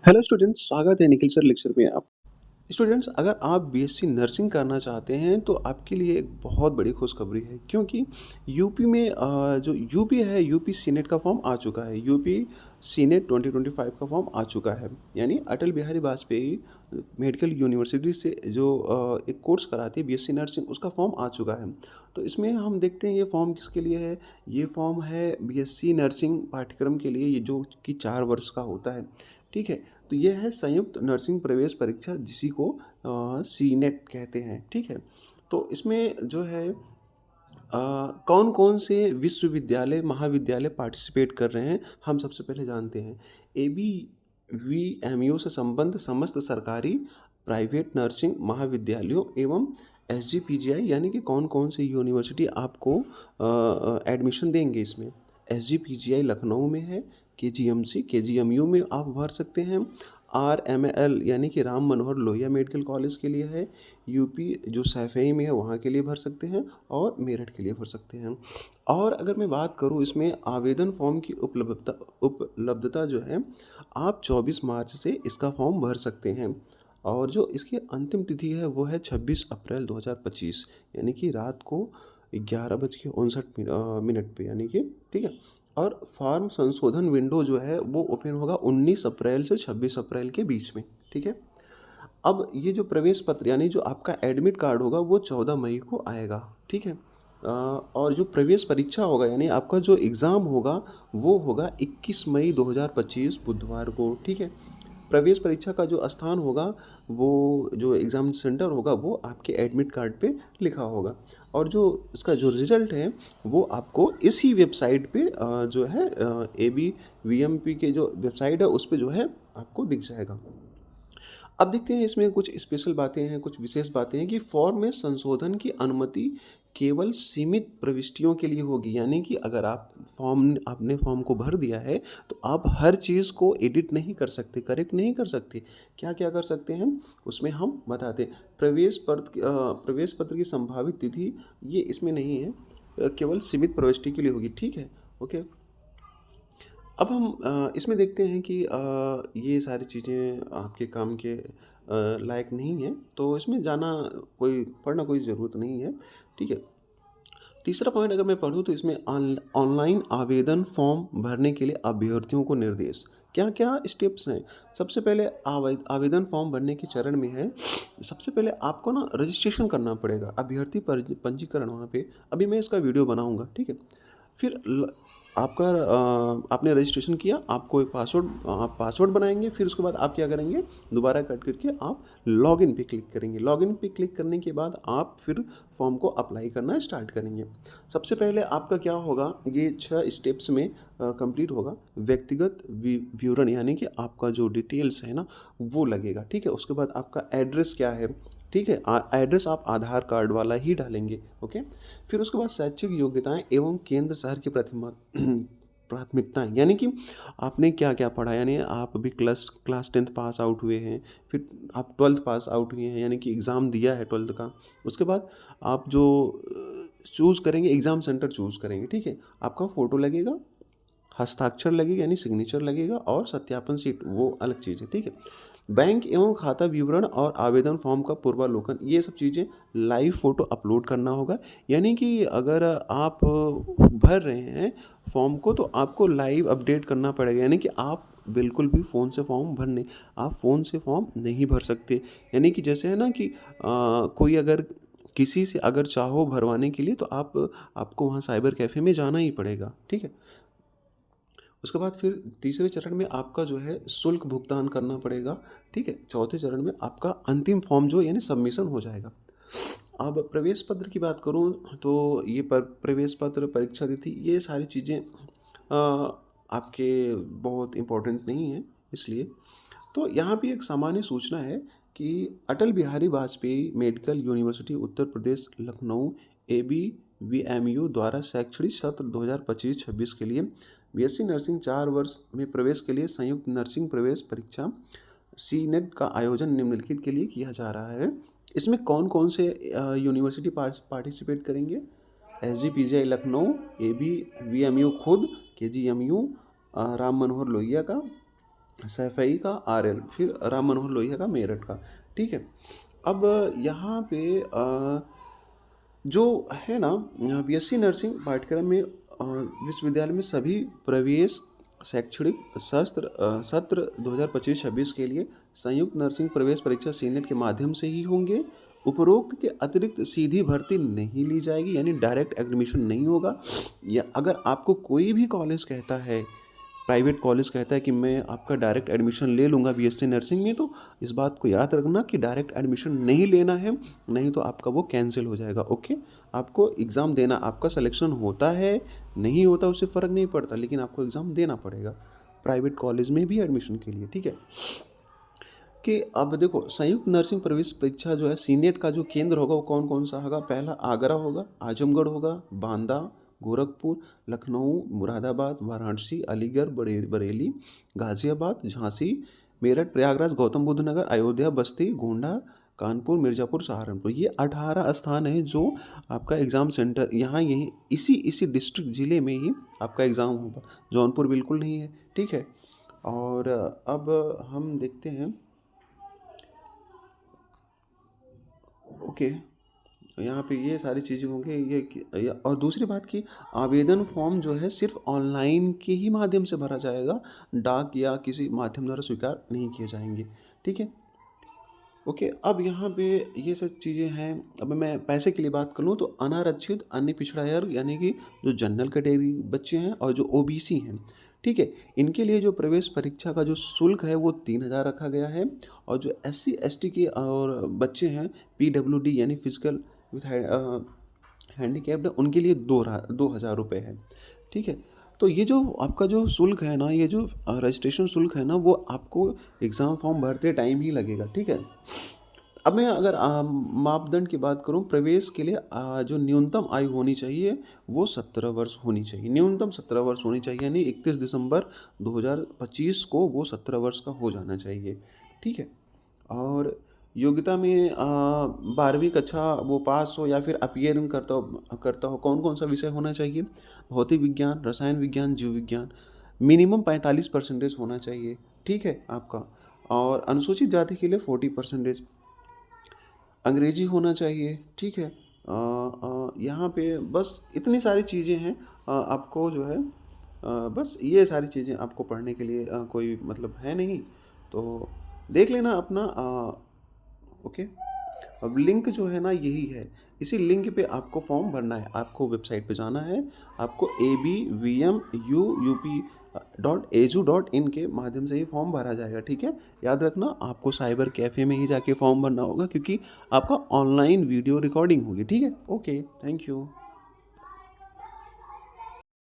Hello students, स्वागत है Nikhil sir lecture में आप। स्टूडेंट्स, अगर आप बीएससी नर्सिंग करना चाहते हैं तो आपके लिए एक बहुत बड़ी खुशखबरी है, क्योंकि यूपी में जो यूपी है, यूपी सीनेट का फॉर्म आ चुका है। यूपी सीनेट 2025 का फॉर्म आ चुका है। यानी अटल बिहारी वाजपेयी मेडिकल यूनिवर्सिटी से जो एक कोर्स कराती है बीएससी नर्सिंग, उसका फॉर्म आ चुका है। तो इसमें हम देखते हैं ये फॉर्म किसके लिए है। ये फॉर्म है बीएससी नर्सिंग पाठ्यक्रम के लिए, ये जो कि 4 वर्ष का होता है। ठीक है। तो ये है संयुक्त नर्सिंग प्रवेश परीक्षा, जिसी को सी नेट कहते हैं। ठीक है। तो इसमें जो है कौन कौन से विश्वविद्यालय महाविद्यालय पार्टिसिपेट कर रहे हैं, हम सबसे पहले जानते हैं। A B V M U से संबद्ध समस्त सरकारी प्राइवेट नर्सिंग महाविद्यालयों एवं एस जी पी जी आई, यानी कि कौन कौन से यूनिवर्सिटी आपको एडमिशन देंगे इसमें। S G P G I Lucknow में है। के जी एम सी के जी एम यू में आप भर सकते हैं। आर एम एल यानी कि राम मनोहर लोहिया मेडिकल कॉलेज के लिए है। यूपी जो सैफई में है वहाँ के लिए भर सकते हैं, और मेरठ के लिए भर सकते हैं। और अगर मैं बात करूँ इसमें आवेदन फॉर्म की उपलब्धता जो है, आप 24 मार्च से इसका फॉर्म भर सकते हैं। और जो इसकी अंतिम तिथि है वो है 26 अप्रैल 2025, यानी कि रात को 11:59 पे, यानी कि ठीक है। और फॉर्म संशोधन विंडो जो है वो ओपन होगा 19 अप्रैल से 26 अप्रैल के बीच में। ठीक है। अब ये जो प्रवेश पत्र यानी जो आपका एडमिट कार्ड होगा वो 14 मई को आएगा। ठीक है। और जो प्रवेश परीक्षा होगा यानी आपका जो एग्ज़ाम होगा वो होगा 21 मई 2025 बुधवार को। ठीक है। प्रवेश परीक्षा का जो स्थान होगा, वो जो एग्ज़ाम सेंटर होगा वो आपके एडमिट कार्ड पे लिखा होगा। और जो इसका जो रिज़ल्ट है वो आपको इसी वेबसाइट पे जो है A B V M P के जो वेबसाइट है उस पे जो है आपको दिख जाएगा। अब देखते हैं इसमें कुछ स्पेशल बातें हैं, कुछ विशेष बातें हैं कि फॉर्म में संशोधन की अनुमति केवल सीमित प्रविष्टियों के लिए होगी। यानी कि अगर आप आपने फॉर्म को भर दिया है तो आप हर चीज़ को एडिट नहीं कर सकते, करेक्ट नहीं कर सकते। क्या क्या कर सकते हैं उसमें हम बताते हैं। प्रवेश पत्र की संभावित तिथि ये इसमें नहीं है, केवल सीमित प्रविष्टि के लिए होगी। ठीक है। ओके। अब हम इसमें देखते हैं कि ये सारी चीज़ें आपके काम के लायक नहीं है, तो इसमें जाना कोई पढ़ना कोई ज़रूरत नहीं है। ठीक है। तीसरा पॉइंट अगर मैं पढ़ूँ तो इसमें ऑनलाइन आवेदन फॉर्म भरने के लिए अभ्यर्थियों को निर्देश, क्या क्या स्टेप्स हैं। सबसे पहले आवेदन फॉर्म भरने के चरण में है, सबसे पहले आपको ना रजिस्ट्रेशन करना पड़ेगा, अभ्यर्थी पंजीकरण। वहाँ पे अभी मैं इसका वीडियो बनाऊँगा। ठीक है। फिर आपका आपने रजिस्ट्रेशन किया, आपको एक पासवर्ड आप पासवर्ड बनाएंगे। फिर उसके बाद आप क्या करेंगे, दोबारा कट करके आप लॉगिन पे क्लिक करेंगे। लॉगिन पे क्लिक करने के बाद आप फिर फॉर्म को अप्लाई करना स्टार्ट करेंगे। सबसे पहले आपका क्या होगा, ये 6 स्टेप्स में कंप्लीट होगा। व्यक्तिगत विवरण यानी कि आपका जो डिटेल्स है ना वो लगेगा। ठीक है। उसके बाद आपका एड्रेस क्या है। ठीक है। एड्रेस आप आधार कार्ड वाला ही डालेंगे। ओके। फिर उसके बाद शैक्षिक योग्यताएं एवं केंद्र शहर की प्राथमिकताएं, यानी कि आपने क्या क्या पढ़ा, यानी आप अभी क्लास 10th पास आउट हुए हैं, फिर आप 12th पास आउट हुए हैं, यानी कि एग्ज़ाम दिया है 12th का। उसके बाद आप जो चूज़ करेंगे, एग्ज़ाम सेंटर चूज़ करेंगे। ठीक है। आपका फ़ोटो लगेगा, हस्ताक्षर लगेगा यानी सिग्नेचर लगेगा, और सत्यापन सीट वो अलग चीज़ है। ठीक है। बैंक एवं खाता विवरण और आवेदन फॉर्म का पूर्वालोकन, ये सब चीज़ें लाइव फ़ोटो अपलोड करना होगा। यानी कि अगर आप भर रहे हैं फॉर्म को तो आपको लाइव अपडेट करना पड़ेगा। यानी कि आप बिल्कुल भी फ़ोन से फॉर्म भरने आप फ़ोन से फॉर्म नहीं भर सकते। यानी कि जैसे है ना कि कोई अगर किसी से अगर चाहो भरवाने के लिए तो आपको वहाँ साइबर कैफ़े में जाना ही पड़ेगा। ठीक है। उसके बाद फिर तीसरे चरण में आपका जो है शुल्क भुगतान करना पड़ेगा। ठीक है। चौथे चरण में आपका अंतिम फॉर्म जो यानी सबमिशन हो जाएगा। अब प्रवेश पत्र की बात करूं तो ये प्रवेश पत्र, परीक्षा तिथि, ये सारी चीज़ें आपके बहुत इम्पोर्टेंट नहीं है। इसलिए तो यहाँ भी एक सामान्य सूचना है कि Atal Bihari Vajpayee medical university Uttar Pradesh Lucknow A B V M U द्वारा शैक्षणिक सत्र 2025-26 के लिए बीएससी नर्सिंग 4 वर्ष में प्रवेश के लिए संयुक्त नर्सिंग प्रवेश परीक्षा सी नेट का आयोजन निम्नलिखित के लिए किया जा रहा है। इसमें कौन कौन से यूनिवर्सिटी पार्टिसिपेट करेंगे। S G P G I Lucknow, A B V M U खुद, K G M U Ram Manohar Lohia का, सैफई का RL, फिर राम मनोहर लोहिया का मेरठ का। ठीक है। अब यहाँ पे जो है ना, BSc नर्सिंग पाठ्यक्रम में विश्वविद्यालय में सभी प्रवेश शैक्षणिक सत्र 2025-26 के लिए संयुक्त नर्सिंग प्रवेश परीक्षा सीनेट के माध्यम से ही होंगे। उपरोक्त के अतिरिक्त सीधी भर्ती नहीं ली जाएगी, यानी डायरेक्ट एडमिशन नहीं होगा। या अगर आपको कोई भी कॉलेज कहता है, प्राइवेट कॉलेज कहता है कि मैं आपका डायरेक्ट एडमिशन ले लूँगा BSc नर्सिंग में, तो इस बात को याद रखना कि डायरेक्ट एडमिशन नहीं लेना है, नहीं तो आपका वो कैंसिल हो जाएगा। ओके, आपको एग्ज़ाम देना, आपका सिलेक्शन होता है नहीं होता उससे फ़र्क नहीं पड़ता, लेकिन आपको एग्ज़ाम देना पड़ेगा प्राइवेट कॉलेज में भी एडमिशन के लिए। ठीक है। कि अब देखो, संयुक्त नर्सिंग प्रवेश परीक्षा जो है सीनेट का जो केंद्र होगा वो कौन कौन सा होगा? पहला आगरा होगा, आजमगढ़ होगा, बांदा, गोरखपुर, लखनऊ, मुरादाबाद, वाराणसी, अलीगढ़, बरेली, गाज़ियाबाद, झांसी, मेरठ, प्रयागराज, गौतम बुद्ध नगर, अयोध्या, बस्ती, गोंडा, कानपुर, मिर्ज़ापुर, सहारनपुर। ये 18 स्थान है जो आपका एग्ज़ाम सेंटर यहाँ यहीं इसी डिस्ट्रिक्ट ज़िले में ही आपका एग्ज़ाम होगा। जौनपुर बिल्कुल नहीं है। ठीक है। और अब हम देखते हैं। ओके, यहाँ पे ये सारी चीज़ें होंगी। और दूसरी बात कि आवेदन फॉर्म जो है सिर्फ ऑनलाइन के ही माध्यम से भरा जाएगा, डाक या किसी माध्यम द्वारा स्वीकार नहीं किए जाएंगे। ठीक है। ओके, अब यहाँ पे ये सब चीज़ें हैं। अब मैं पैसे के लिए बात कर लूँ तो अनारक्षित, अन्य पिछड़ा वर्ग यानी कि जो जनरल कैटेगरी बच्चे हैं और जो OBC हैं, ठीक है, इनके लिए जो प्रवेश परीक्षा का जो शुल्क है वो 3,000 रखा गया है। और जो SC ST के और बच्चे हैं PWD यानी फिजिकल विथ हैंडीकैप्ड, उनके लिए 2,000 रुपये है। ठीक है। तो ये जो आपका जो शुल्क है ना, ये जो रजिस्ट्रेशन शुल्क है ना, वो आपको एग्ज़ाम फॉर्म भरते टाइम ही लगेगा। ठीक है। अब मैं अगर मापदंड की बात करूं, प्रवेश के लिए जो न्यूनतम आयु होनी चाहिए वो 17 वर्ष होनी चाहिए, न्यूनतम 17 वर्ष होनी चाहिए, यानी 31 दिसंबर 2025 को वो 17 वर्ष का हो जाना चाहिए। ठीक है। और योग्यता में 12वीं कक्षा वो पास हो या फिर अपीयरिंग करता हो। कौन कौन सा विषय होना चाहिए? भौतिक विज्ञान, रसायन विज्ञान, जीव विज्ञान। मिनिमम 45% होना चाहिए। ठीक है आपका। और अनुसूचित जाति के लिए 40%। अंग्रेजी होना चाहिए। ठीक है। यहाँ पे बस इतनी सारी चीज़ें हैं। आपको जो है बस ये सारी चीज़ें आपको पढ़ने के लिए कोई मतलब है नहीं, तो देख लेना अपना। ओके। अब लिंक जो है ना यही है, इसी लिंक पे आपको फॉर्म भरना है। आपको वेबसाइट पे जाना है, आपको abvmuup.edu.in के माध्यम से ही फॉर्म भरा जाएगा। ठीक है। याद रखना, आपको साइबर कैफ़े में ही जाके फॉर्म भरना होगा, क्योंकि आपका ऑनलाइन वीडियो रिकॉर्डिंग होगी। ठीक है। Okay, thank you.